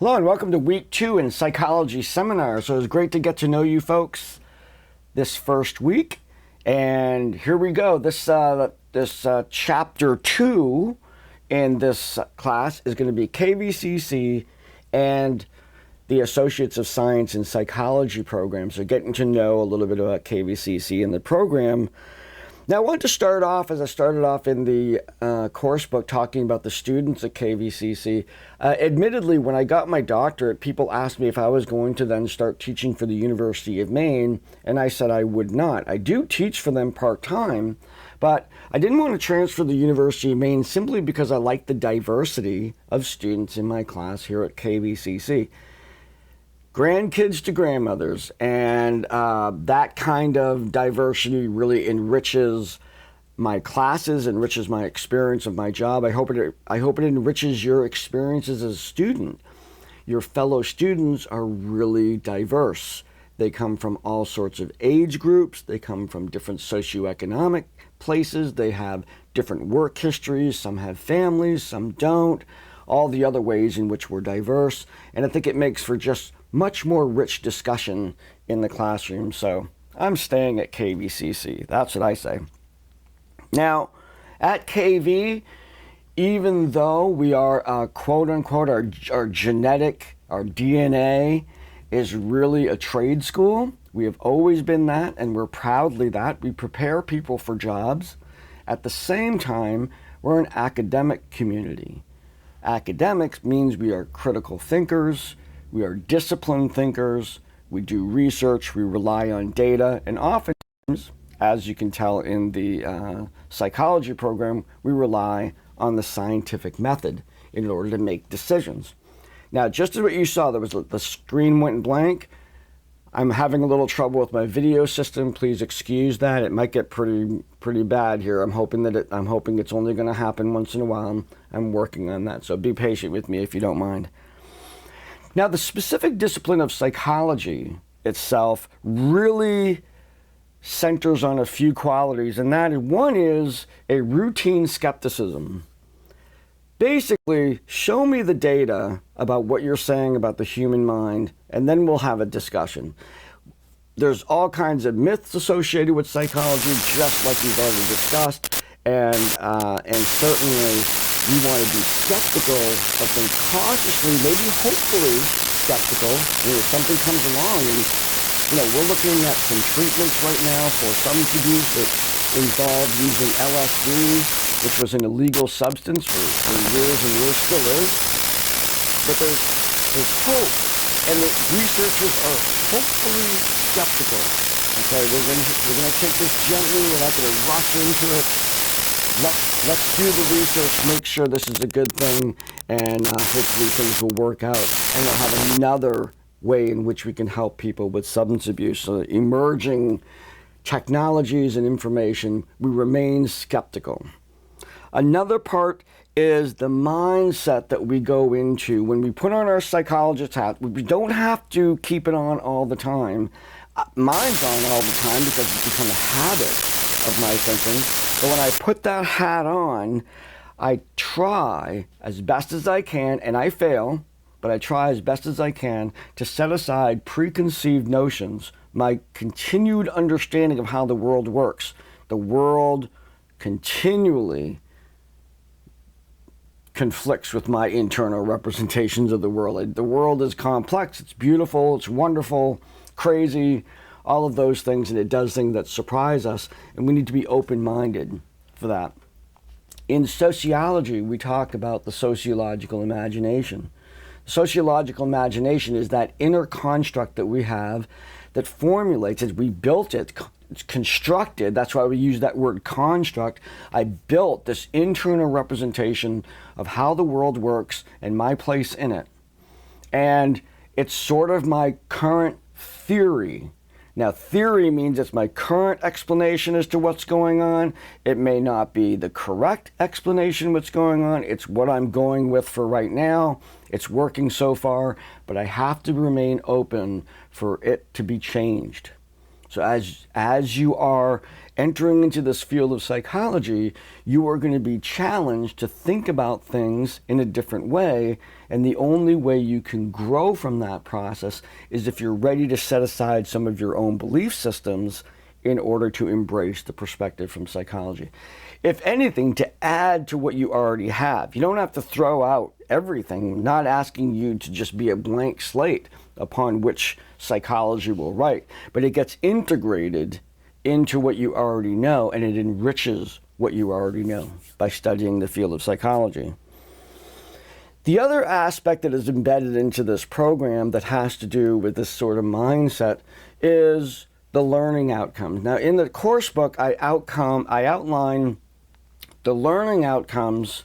Hello and welcome to week 2 in psychology seminar. So it's great to get to know you folks this first week. And here we go. This chapter 2 in this class is going to be KVCC and the Associates of Science in Psychology program. So getting to know a little bit about KVCC and the program. Now, I want to start off, as I started off in the course book, talking about the students at KVCC. Admittedly, when I got my doctorate, people asked me if I was going to then start teaching for the University of Maine, and I said I would not. I do teach for them part-time, but I didn't want to transfer to the University of Maine simply because I like the diversity of students in my class here at KVCC. Grandkids to grandmothers, and that kind of diversity really enriches my classes, enriches my experience of my job. I hope it enriches your experiences as a student. Your fellow students are really diverse. They come from all sorts of age groups. They come from different socioeconomic places. They have different work histories. Some have families, some don't. All the other ways in which we're diverse. And I think it makes for just much more rich discussion in the classroom. So I'm staying at KVCC. That's what I say. Now, at KV, even though we are quote unquote, our genetic, our DNA is really a trade school. We have always been that, and we're proudly that. We prepare people for jobs. At the same time, we're an academic community. Academics means we are critical thinkers. We are disciplined thinkers, we do research, we rely on data, and oftentimes, as you can tell in the psychology program, we rely on the scientific method in order to make decisions. Now, just as what you saw, there was the screen went blank. I'm having a little trouble with my video system. Please excuse that. It might get pretty bad here. I'm hoping it's only going to happen once in a while. I'm working on that, so be patient with me if you don't mind. Now, the specific discipline of psychology itself really centers on a few qualities, and that one is a routine skepticism. Basically, show me the data about what you're saying about the human mind, and then we'll have a discussion. There's all kinds of myths associated with psychology, just like we've already discussed, and certainly we want to be skeptical, but then cautiously, maybe hopefully skeptical, if something comes along. And, we're looking at some treatments right now for substance abuse that involve using LSD, which was an illegal substance for years and years, still is. But there's hope, and the researchers are hopefully skeptical. Okay, we're gonna take this gently. We're not gonna rush into it. Let's do the research, make sure this is a good thing, and hopefully things will work out. And we'll have another way in which we can help people with substance abuse. So emerging technologies and information, we remain skeptical. Another part is the mindset that we go into when we put on our psychologist hat. We don't have to keep it on all the time. Mine's on all the time because it's become a habit of my thinking. But when I put that hat on, I try as best as I can, and I fail, but I try as best as I can to set aside preconceived notions, my continued understanding of how the world works. The world continually conflicts with my internal representations of the world. The world is complex, it's beautiful, it's wonderful, crazy, all of those things, and it does things that surprise us, and we need to be open-minded for that. In sociology, we talk about the sociological imagination. Sociological imagination is that inner construct that we have that formulates, as we built it, it's constructed, that's why we use that word construct. I built this internal representation of how the world works and my place in it. And it's sort of my current theory. Now, theory means it's my current explanation as to what's going on. It may not be the correct explanation what's going on. It's what I'm going with for right now. It's working so far, but I have to remain open for it to be changed. So as you are entering into this field of psychology, you are going to be challenged to think about things in a different way. And the only way you can grow from that process is if you're ready to set aside some of your own belief systems in order to embrace the perspective from psychology. If anything, to add to what you already have. You don't have to throw out everything. I'm not asking you to just be a blank slate upon which psychology will write, but it gets integrated into what you already know, and it enriches what you already know by studying the field of psychology. The other aspect that is embedded into this program that has to do with this sort of mindset is the learning outcomes. Now, in the course book, I outline the learning outcomes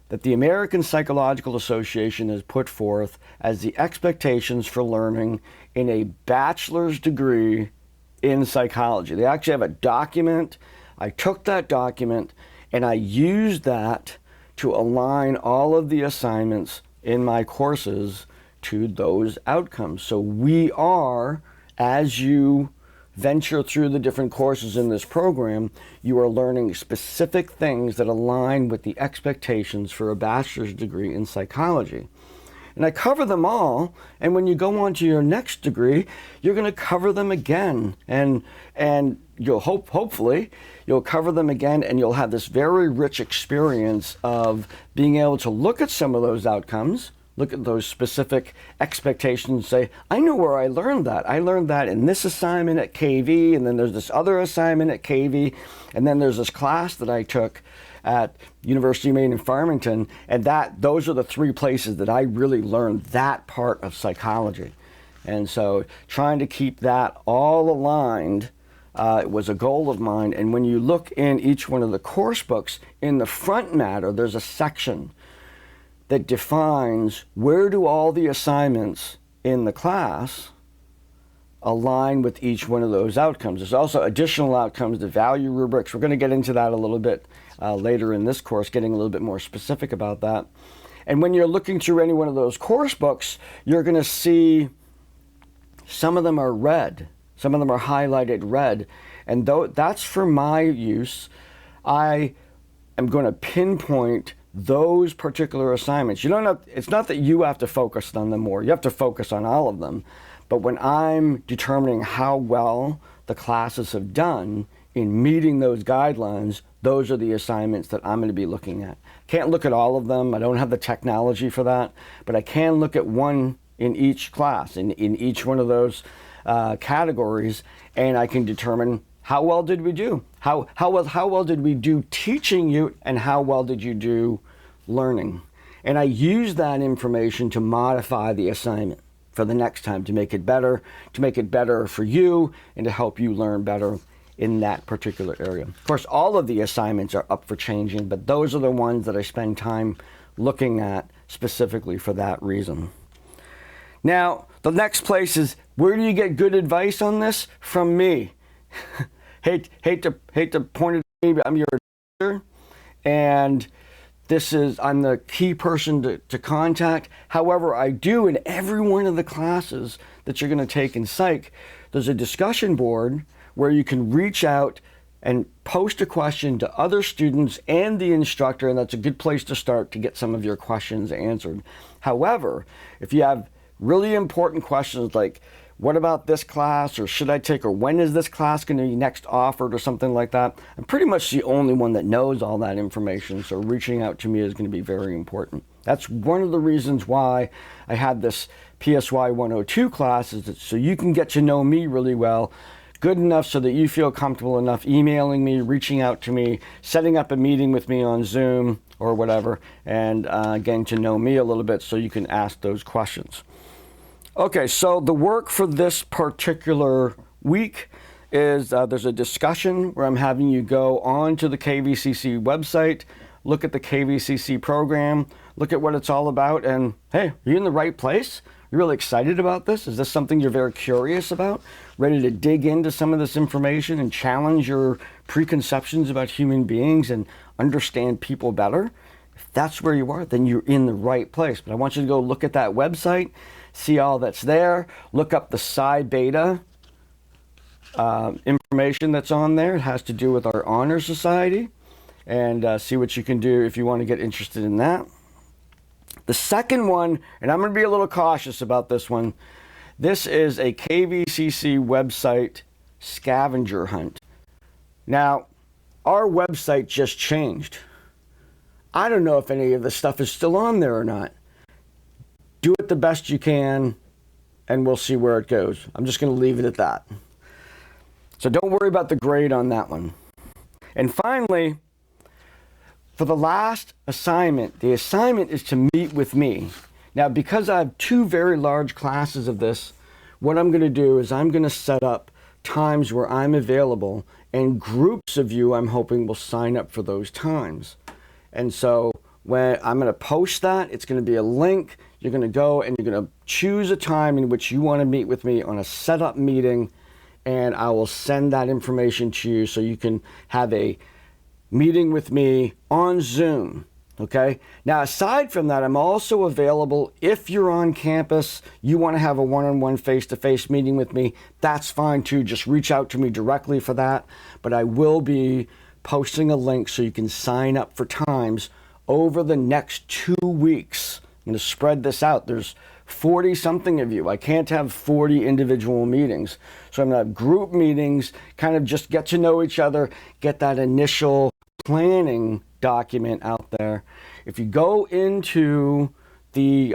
that the American Psychological Association has put forth as the expectations for learning in a bachelor's degree in psychology. They actually have a document. I took that document and I used that to align all of the assignments in my courses to those outcomes. So we are, as you venture through the different courses in this program, you are learning specific things that align with the expectations for a bachelor's degree in psychology. And I cover them all, and when you go on to your next degree, you're going to cover them again, and you'll hopefully you'll cover them again, and you'll have this very rich experience of being able to look at some of those outcomes, look at those specific expectations and say, I know where I learned that. I learned that in this assignment at KV, and then there's this other assignment at KV, and then there's this class that I took at University of Maine in Farmington, and those are the three places that I really learned that part of psychology. And so trying to keep that all aligned was a goal of mine. And when you look in each one of the course books, in the front matter, there's a section that defines where do all the assignments in the class align with each one of those outcomes. There's also additional outcomes, the value rubrics. We're going to get into that a little bit later in this course, getting a little bit more specific about that. And when you're looking through any one of those course books, you're going to see some of them are red, some of them are highlighted red. And that's for my use. I am going to pinpoint those particular assignments. You don't have, it's not that you have to focus on them more. You have to focus on all of them. But when I'm determining how well the classes have done in meeting those guidelines, those are the assignments that I'm going to be looking at. Can't look at all of them. I don't have the technology for that, but I can look at one in each class, in each one of those categories, and I can determine how well did we do? How well did we do teaching you, and how well did you do learning? And I use that information to modify the assignment for the next time to make it better for you, and to help you learn better in that particular area. Of course, all of the assignments are up for changing, but those are the ones that I spend time looking at specifically for that reason. Now, the next place is, where do you get good advice on this? From me. hate to point it at me, but I'm your advisor, and I'm the key person to contact. However, I do in every one of the classes that you're going to take in psych, there's a discussion board where you can reach out and post a question to other students and the instructor, and that's a good place to start to get some of your questions answered. However, if you have really important questions like, what about this class, or should I take, or when is this class going to be next offered, or something like that, I'm pretty much the only one that knows all that information, so reaching out to me is going to be very important. That's one of the reasons why I had this PSY102 class, is that so you can get to know me really well, good enough so that you feel comfortable enough emailing me, reaching out to me, setting up a meeting with me on Zoom or whatever, and getting to know me a little bit so you can ask those questions. Okay, so the work for this particular week is there's a discussion where I'm having you go on to the KVCC website, look at the KVCC program, look at what it's all about, and hey, are you in the right place? You're really excited about this? Is this something you're very curious about? Ready to dig into some of this information and challenge your preconceptions about human beings and understand people better? If that's where you are, then you're in the right place. But I want you to go look at that website, see all that's there, look up the Psi Beta information that's on there. It has to do with our Honor Society, and see what you can do if you want to get interested in that. The second one, and I'm going to be a little cautious about this one, this is a KVCC website scavenger hunt. Now, our website just changed. I don't know if any of the stuff is still on there or not. Do it the best you can, and we'll see where it goes. I'm just going to leave it at that. So don't worry about the grade on that one. And finally, for the last assignment, the assignment is to meet with me. Now, because I have two very large classes of this, what I'm going to do is I'm going to set up times where I'm available, and groups of you I'm hoping will sign up for those times. And so when I'm going to post that, it's going to be a link. You're going to go and you're going to choose a time in which you want to meet with me on a setup meeting, and I will send that information to you so you can have a meeting with me on Zoom. Okay. Now, aside from that, I'm also available if you're on campus, you want to have a one-on-one face-to-face meeting with me. That's fine too. Just reach out to me directly for that. But I will be posting a link so you can sign up for times over the next 2 weeks. I'm going to spread this out. There's 40 something of you. I can't have 40 individual meetings. So I'm going to have group meetings, kind of just get to know each other, get that initial planning document out there. If you go into the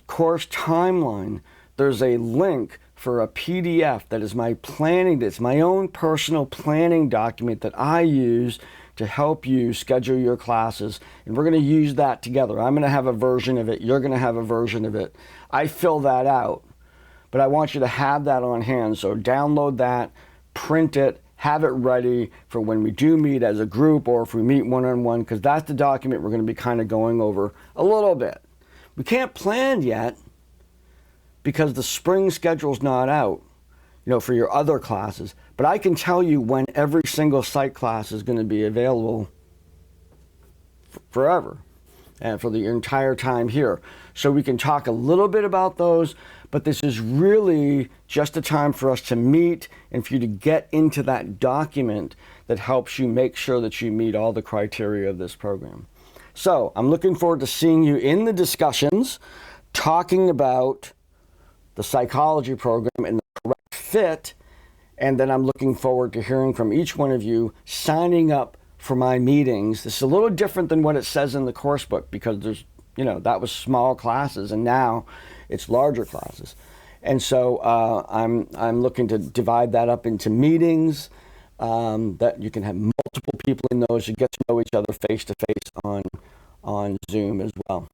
course timeline, there's a link for a PDF that is my planning. It's my own personal planning document that I use to help you schedule your classes. And we're going to use that together. I'm going to have a version of it. You're going to have a version of it. I fill that out, but I want you to have that on hand. So download that, print it, have it ready for when we do meet as a group or if we meet one-on-one, because that's the document we're going to be kind of going over a little bit. We can't plan yet because the spring schedule's not out, for your other classes. But I can tell you when every single psych class is going to be available forever and for the entire time here. So we can talk a little bit about those, but this is really just a time for us to meet and for you to get into that document that helps you make sure that you meet all the criteria of this program. So I'm looking forward to seeing you in the discussions, talking about the psychology program and the correct fit. And then I'm looking forward to hearing from each one of you, signing up for my meetings. This is a little different than what it says in the course book because there's, that was small classes and now it's larger classes. And so I'm looking to divide that up into meetings that you can have multiple people in those. You get to know each other face to face on Zoom as well.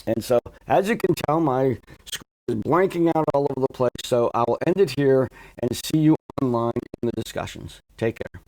And so as you can tell, my screen is blanking out all over the place. So I will end it here and see you online in the discussions. Take care.